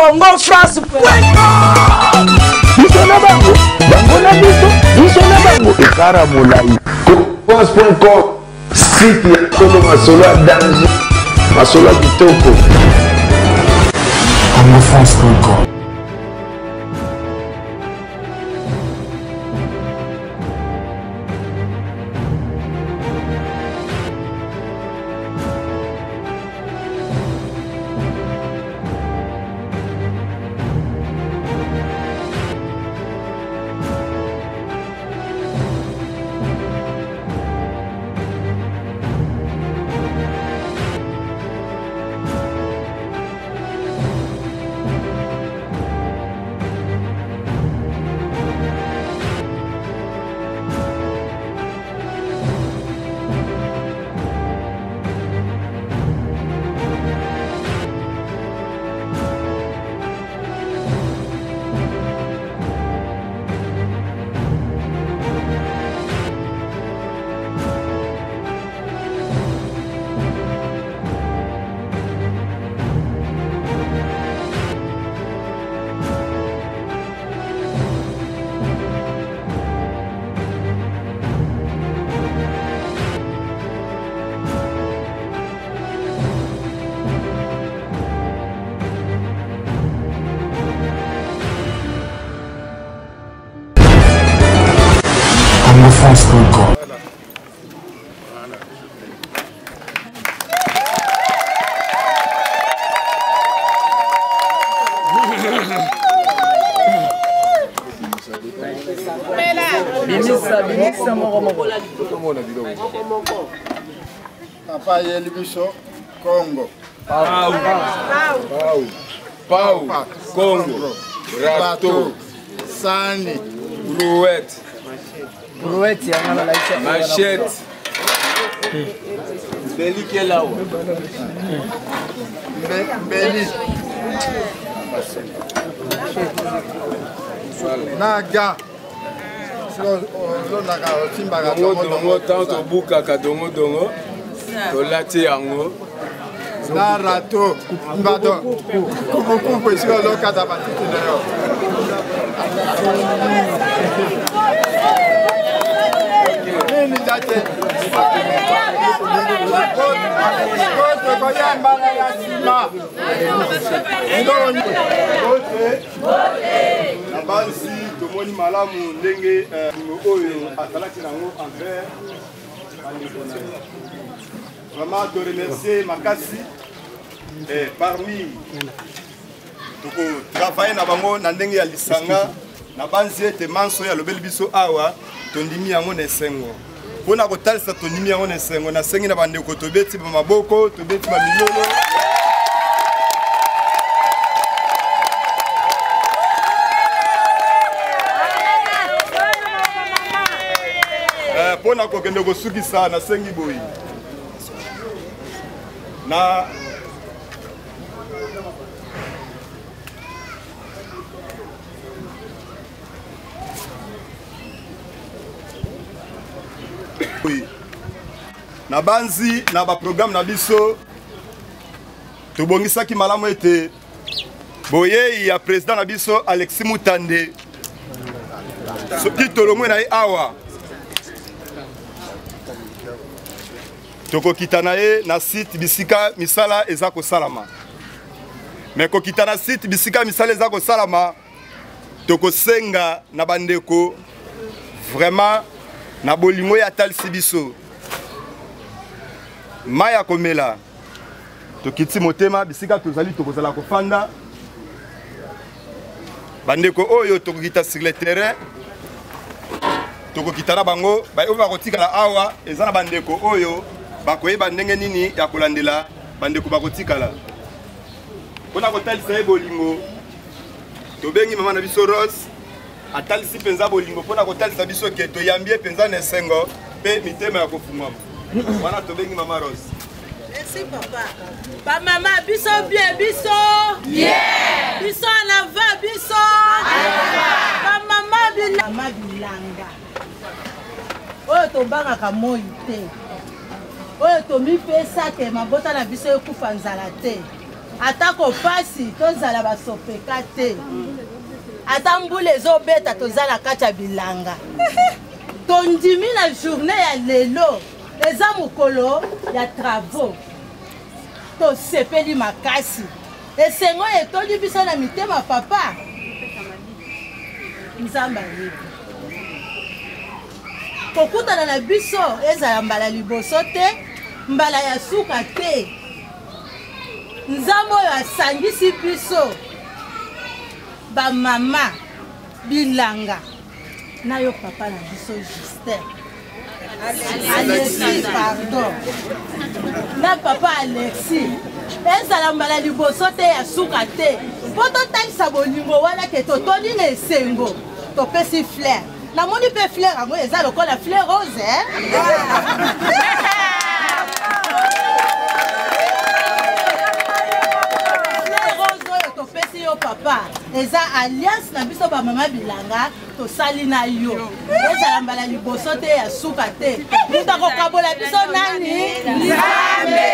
Congo France. France.com, site ya Congo Masolo à danger, Masolo Kitoko. Congo France.com. France.com. Papa Yelibiso Congo. Pau, Congo, Rato, Sani, Brouette, Machette, Beli Kelao, Beli, Naga, Dongo, tanto Bukaka, Dongo, Tolati Yango, Narato, Mbado, Kuku, pues yo lo cada batito de yo. Nini jate? Kote koyamba na yasima. Na basi tomoni malamu ndenge oyo asalaki nango envers vraiment te remercier makasi parmi toko travailler na bango na ndenge ya lisanga na banzi ete manso ya lobeli biso awa tondimi yango na esengo mpona kotalisa tondimi yango na esengo nasengi na bandeko tobeti bamaboko tobeti bamilolo mpona kokende kosukisa nasengi boyi na na banzi na ba programme na biso tobongisaki malamu ete boyei ya président na biso Alexis Mutande soki tolongwe na ye awa tokokita na ye na site bisika misala eza kosalama me kokita na site bisika misala eza kosalama tokosenga na bandeko vraiment na bolingo ya talisi biso maya komela tokiti motema bisika tozali tokozala kofanda bandeko oyo tokokita sur le terrain tokokita na bango oyo bakotikala awa eza na bandeko oyo bakoyeba ndenge nini ya kolandela bandeko bakotikala mpona kotalisa ye bolingo tobengi mama na biso Rose atalisi mpenza bolingo mpona kotalisa biso ke toyambi ye mpenza na esengo mpe mitema ya kofungwama wana tobengi mama Rose. Merci papa. Ba mama biso bien biso. Yeah. Biso en avant biso. Ba mama bilanga. Oyo tobangaka moi te. Oyo tomi pesa te mabota na biso ekufa nzala te. atako pasi tozala basopeka te ata mbula ezobeta tozala kati ya bilanga tondimi na journée ya lelo eza mokolo ya travaux tosepeli makasi esengo etondi biso na mitema papa nzambe ayebi kokutana na biso ezala mbala liboso te mbala ya suka te nzambe oyo asangisi biso bamama bilanga na yo papa na biso Justin Alexis pardon na papa Alexis ezala mbala liboso te ya suka te mpo totalisa bolingo wana ke totoni na esengo topesi fleur namoni mpe fleur yango eza lokola fleur rose topesi yo papa eza alliance na biso bamama bilanga tosali na yo ezala mbala liboso te ya suka te mutu akokabola biso nani Nzambe.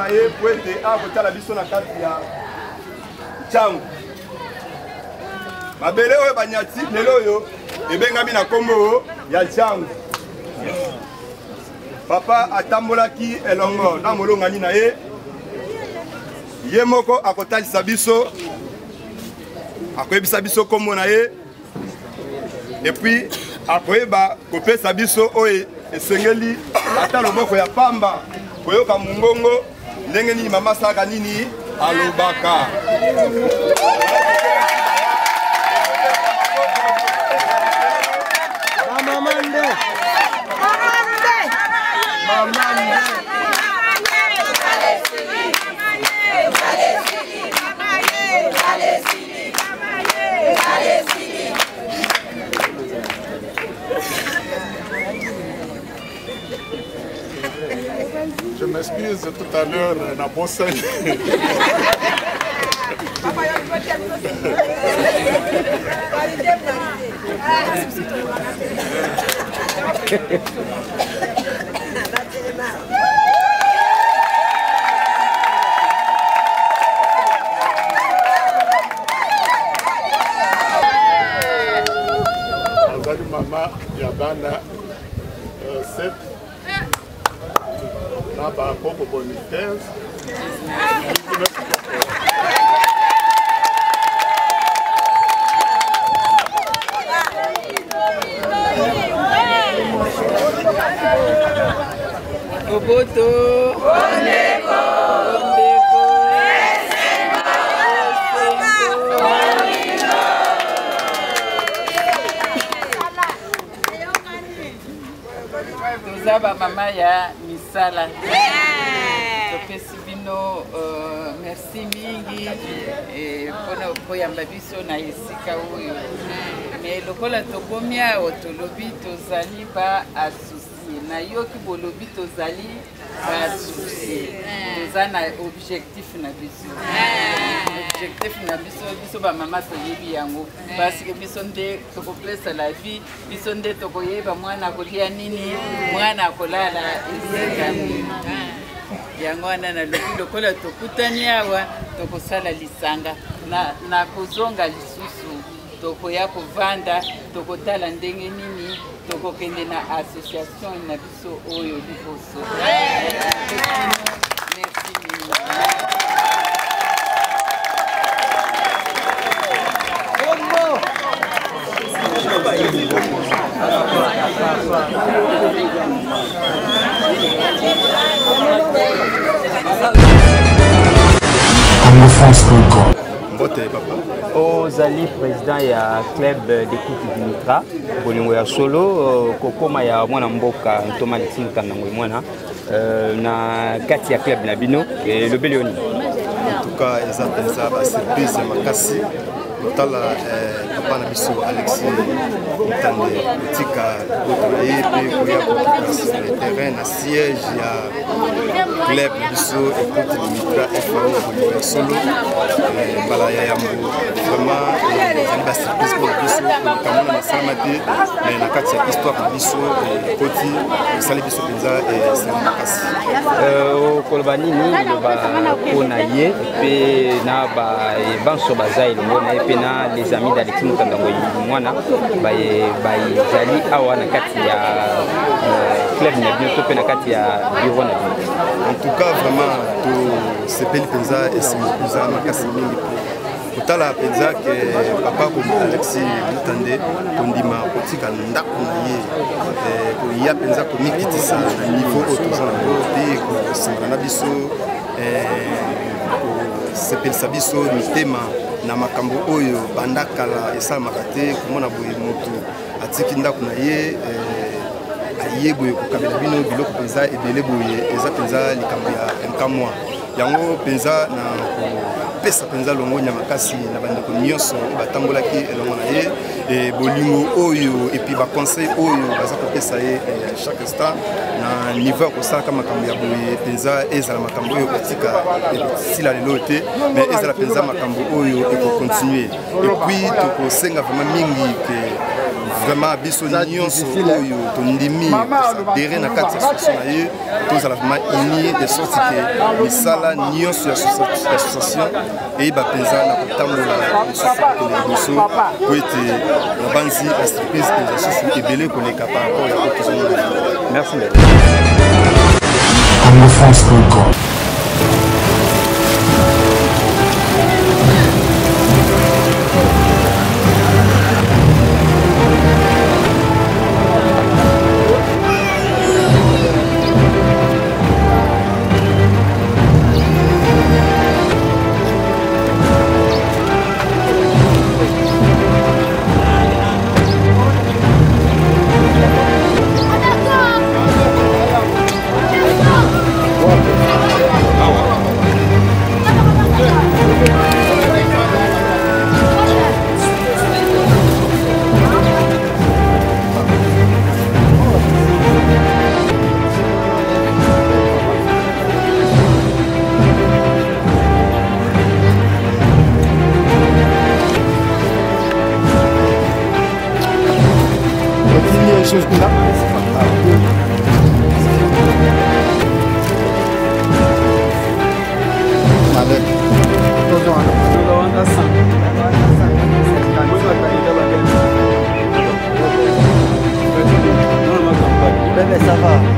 na ye po ete akotala biso na kati ya ntango mabele oyo banyati lelo oyo ebengami na kombo ya ntango papa atambolaki elongo na molongani na ye ye moko akotalisa biso akoyebisa biso kombo na ye epuis akoyeba kopesa biso oyo esengeli ata loboko ya pamba koyoka mongongo ndenge nini mama saka nini alobaka Je m'excuse tout à l'heure, na bosse. Azali mama ya bana 7 na ba koko boni 15. Oboto, Ondeko, toza ba mama ya misala. Topesi bino merci mingi mpona koyamba biso na esika oyo. Mais lokola tokomi awa tolobi tozali ba associé na yoki bolobi tozali ba associé toza na objectif na biso. Objectif na biso ba mama toyebi yango parce que biso nde tokopesa la vie biso nde tokoyeba mwana kolia nini mwana kolala esika nini yango wana na lokola tokutani awa tokosala lisanga na kozonga lisusu tokoya kovanda tokotala ndenge nini tokokende na association na biso oyo liboso. Merci mingi. Congo France Congo. Mbote papa. Ozali président ya club d'écoute Dimitra bolingo ya solo kokoma ya mwana mboka Thomas Tinka na mwana na kati ya club na bino le Belioni. En tout cas eza pensa ba surprise makasi kotala papa na biso Alexis Mutande tika kotoye pe koya sur le terrain na siège ya club na biso écoute Dimitra FAO Bolingo solo bala ya yambo vraiment zali ba surprise pour biso kamona na samate na kati ya histoire na biso koti sali biso penza c'est makasi kolbani ni ba kona ye pe na ba banso bazai longo na pe na les amis d'Alexis Mutande mwana ba zali awa na kati ya club na bientôt pe na kati ya bureau na en tout cas vraiment to sepeli penza et c'est penza makasi mingi kotala penza ke papa ko Alexis Mutande kondima kotika ndako na ye ko ya penza ko mikitisa na niveau autozana pe ko sangana biso sepelisa biso mitema na makambo oyo bandakala esalamaka te komona boye motu atiki ndako na ye aye boye kokabela bino biloko penza ebele boye eza penza likambo ya nkamwa yango penza na kopesa penza longo nya makasi na bandeko nyonso batambolaki elongo na ye bolingo oyo epi baconseil oyo baza kopesa ye chaque instant na niveau ya kosalaka makambo ya boye penza ezala makambo oyo kotika ekosila lelo te mais ezala penza makambo oyo ekocontinue epuis tokosenga vraiment mingi ke vraiment biso nyonso oyo tondimi dere na kati ya association na ye tozala vraiment uni de sorte ke misala nyonso ya association eyeba penza na kotambola biso po ete na banzi la surprise penza susu ebele koleka par rapport ya otozomona. Merci. Ça va.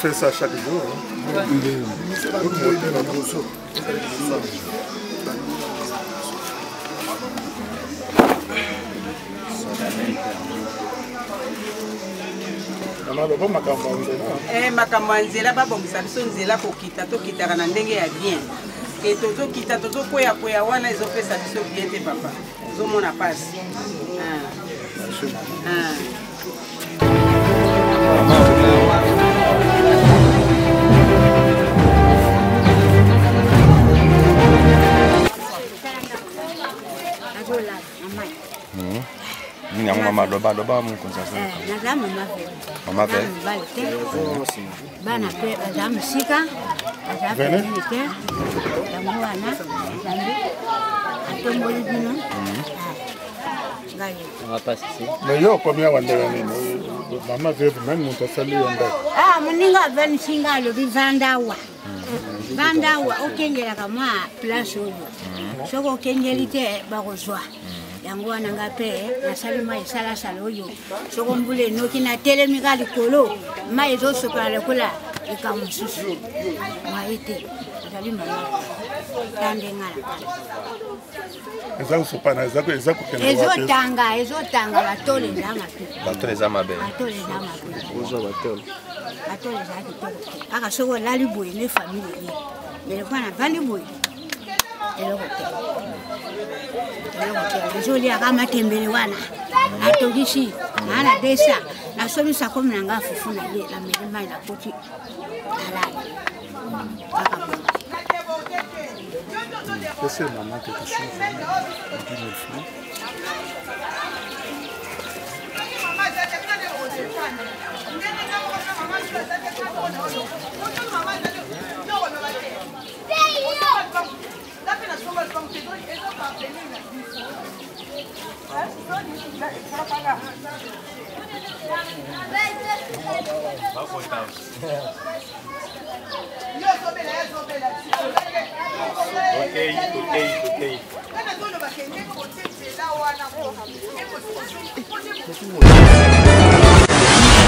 fait ça chaque jour. makambo ya nzela babongisa biso nzela kokita tokitaka na ndenge ya bien ke tozokita tozokwea wana ezopesa biso bien te papa ozomona pasi Yang mama doba mun konsaso. Na mama ve. Mama ve. Bana pe adam sika. Adam ke. Damuana. Jambi. Atomboli bino. Ngai. On va passer ici. Mais yo combien on est Maman veuve même mon tafali onda. Ah, moninga ben singa lo bi vandawa. Vandawa okengela kama place oyo. Soko kengelite bakozwa. Yango wana ngape na salima isala sala oyo. Soko mbule noki na telemika likolo, mai zo sopa lekola ikamususu. Maite. Zali mama. Tande ngala. Ezako sopana, ezako kende. Ezotanga batole ndanga pe. Batole za mabe. Batole za mabe. Uzo batole. Batole za kitole. Aka soko lali boye ne famille ni. Nele kwa na bali boye. Eloko te. Ezoli aka matembele wana. Atogisi. Na desa. Na somi sa komi nanga fufu na ye na melema na koti. Alai. C'est maman quelque chose. 10 000 francs.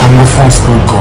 Congo France Congo.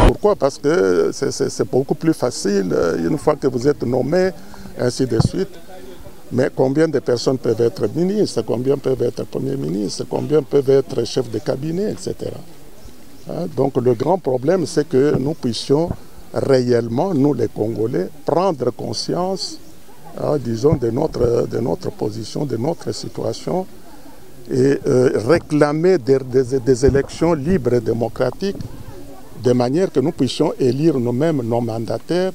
Pourquoi? Parce que c'est beaucoup plus facile une fois que vous êtes nommé, ainsi de suite. Mais combien de personnes peuvent être ministres, combien peuvent être premiers ministres, combien peuvent être chefs de cabinet, etc. Donc le grand problème, c'est que nous puissions réellement, nous les Congolais, prendre conscience, disons, de notre position, de notre situation, et réclamer des élections libres et démocratiques, de manière que nous puissions élire nous-mêmes nos mandataires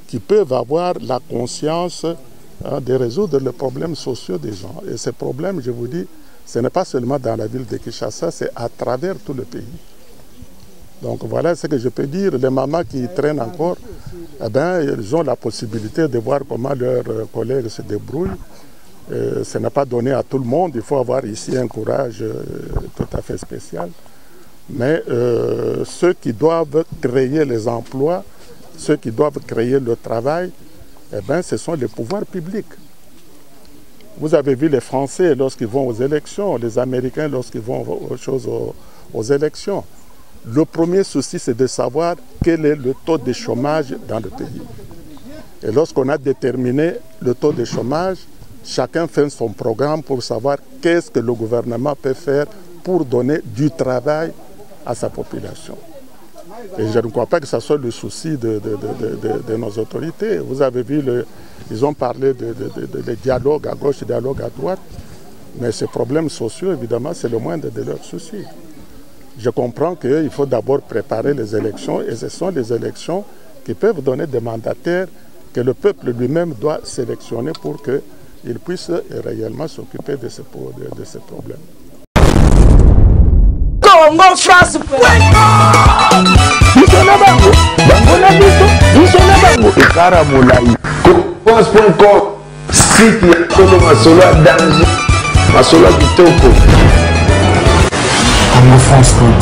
qui peuvent avoir la conscience de résoudre les problèmes sociaux des gens. Et ces problèmes, je vous dis, ce n'est pas seulement dans la ville de Kinshasa, c'est à travers tout le pays. Donc voilà ce que je peux dire. Les mamans qui traînent encore, eh bien, ils ont la possibilité de voir comment leurs collègues se débrouillent. Ce n'est pas donné à tout le monde, il faut avoir ici un courage tout à fait spécial. Mais ceux qui doivent créer les emplois, ceux qui doivent créer le travail, eh bien, ce sont les pouvoirs publics. Vous avez vu les Français lorsqu'ils vont aux élections, les Américains lorsqu'ils vont aux élections. Le premier souci, c'est de savoir quel est le taux de chômage dans le pays. Et lorsqu'on a déterminé le taux de chômage, chacun fait son programme pour savoir qu'est-ce que le gouvernement peut faire pour donner du travail à sa population. Et je ne crois pas que ce soit le souci de nos autorités. Vous avez vu, ils ont parlé de dialogue à gauche, dialogue à droite. Mais ces problèmes sociaux, évidemment, c'est le moindre de leurs soucis. Je comprends qu'il faut d'abord préparer les élections, et ce sont les élections qui peuvent donner des mandataires que le peuple lui-même doit sélectionner pour qu'il puisse réellement s'occuper de ces problèmes. Congo France France.com site ya Kolo Masolo ya danger Masolo ya kitoko Congo France.com